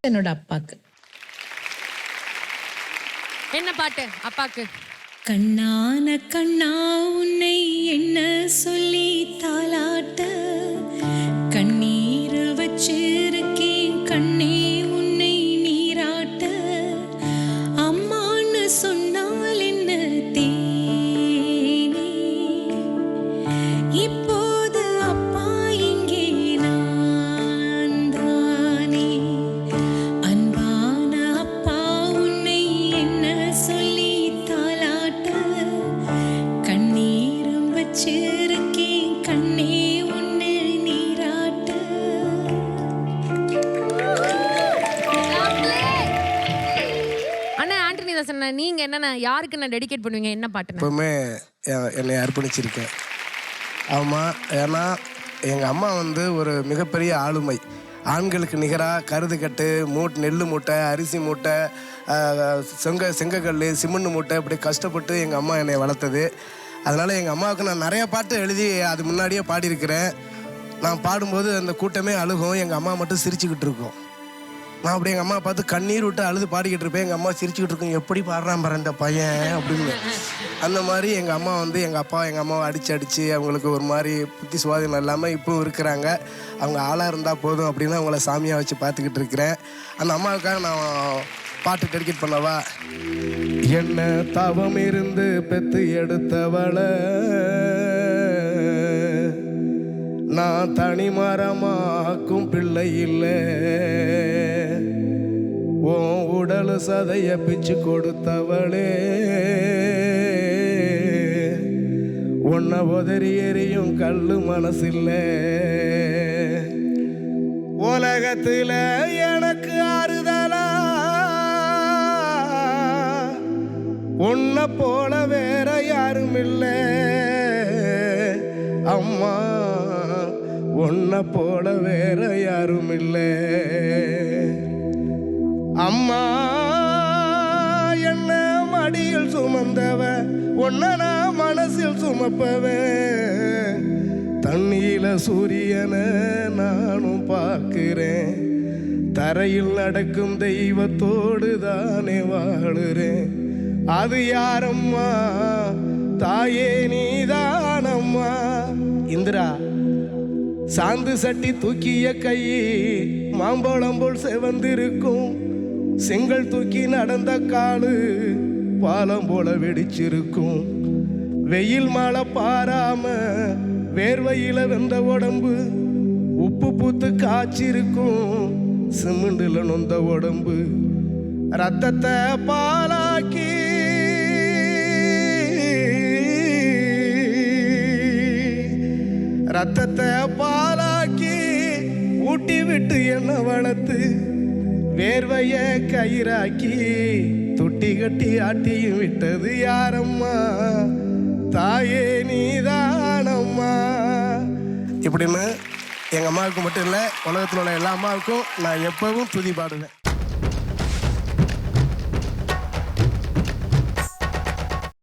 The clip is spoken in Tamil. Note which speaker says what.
Speaker 1: என்னோட அப்பாக்கு.
Speaker 2: என்ன பாட்டு அப்பாக்கு?
Speaker 1: கண்ணான கண்ணா உன்னை என்ன சொல்லி தாலாட்ட, கண்ணீர் வச்சிருக்கேன் கண்ணே உன்னை நீராட்ட, அம்மான்னு சொன்னால் என்ன தேனே, இப்போது அப்பா இங்கே நான் தானே, அன்பான அப்பா உன்னை என்ன சொல்லி தாலாட்ட, கண்ணீரும் வச்சிருக்கேன் கண்ணே உன்னை நீராட்ட.
Speaker 2: அண்ணா ஆண்டனிதாசன், நீங்க என்னன்னா யாருக்கு நான் டெடிகேட் பண்ணுவீங்க? என்ன பாட்டு?
Speaker 3: எப்பவுமே என்னை அர்ப்பணிச்சிருக்கேன். ஆமாம், ஏன்னா எங்கள் அம்மா வந்து ஒரு மிகப்பெரிய ஆளுமை. ஆண்களுக்கு நிகராக கருதுக்கட்டு நெல் மூட்டை, அரிசி மூட்டை, செங்கக்கல், சிமெண்ட் மூட்டை, இப்படி கஷ்டப்பட்டு எங்கள் அம்மா என்னை வளர்த்தது. அதனால் எங்கள் அம்மாவுக்கு நான் நிறையா பாட்டு எழுதி அது முன்னாடியே பாடியிருக்கிறேன். நான் பாடும்போது அந்த கூட்டமே அழுகும், எங்கள் அம்மா மட்டும் சிரிச்சுக்கிட்டு இருக்கும். நான் அப்படி எங்கள் அம்மா பார்த்து கண்ணீர் விட்டு அழுது பாடிக்கிட்டு இருப்பேன். எங்கள் அம்மா சிரிச்சுக்கிட்டு இருக்கும், எப்படி பாடுறான் பாரு இந்த பையன் அப்படின்னு. அந்த மாதிரி எங்கள் அம்மா வந்து எங்கள் அப்பா எங்கள் அம்மாவை அடித்து அவங்களுக்கு ஒரு மாதிரி புத்தி சுவாதீனம் இல்லாமல் இப்பவும் இருக்கிறாங்க. அவங்க ஆளாக இருந்தால் போதும் அப்படின்னு அவங்கள சாமியாக வச்சு பார்த்துக்கிட்டு இருக்கிறேன். அந்த அம்மாவுக்காக நான் பாட்டு டெடிகேட் பண்ணவா? என்ன தவம் இருந்து பெத்து எடுத்தவளை நான் தனி மரமாக்கும் பிள்ளை இல்லை, உன் உடல் சதைய பிச்சு கொடுத்தவளே, உன்னை உதறி எறியும் கல்லு மனசில்ல, உலகத்தில் எனக்கு ஆறுதலா உன்னை போல வேற யாரும் இல்லை அம்மா, உன்னை போல வேற யாரும் இல்லை அம்மா. என்ன மடியில் சுமந்தவ, உன்னை நான் மனசில் சுமப்பவ, தண்ணியில சூரியனை நானும் பார்க்கிறேன், தரையில் நடக்கும் தெய்வத்தோடு தானே வாழுறேன். அது யாரம்மா? தாயே நீதானம்மா. இந்திரா சாந்து சட்டி தூக்கிய கை மாம்பழம் போல் செவந்திருக்கும், செங்கல் தூக்கி நடந்த காலு பாலம் போல வெடிச்சிருக்கும், வெயில் மழை பாராம வேர்வையில வெந்த உடம்பு உப்பு பூத்து காய்ச்சிருக்கும், சிமெண்டில் நொந்த உடம்பு ரத்தத்தை பாலாக்கி ரத்தத்தை பாலாக்கி ஊட்டி விட்டு என்ன வளர்த்து வேர்வைய கயிறாக்கி தொட்டி கட்டி ஆட்டியும் விட்டது யாரம்மா? தாயே நீதானம்மா. இப்படின்னு எங்கள் அம்மாவுக்கு மட்டும் இல்லை, உலகத்தில் உள்ள எல்லா அம்மாவுக்கும் நான் எப்பவும் துதி பாடுவேன்.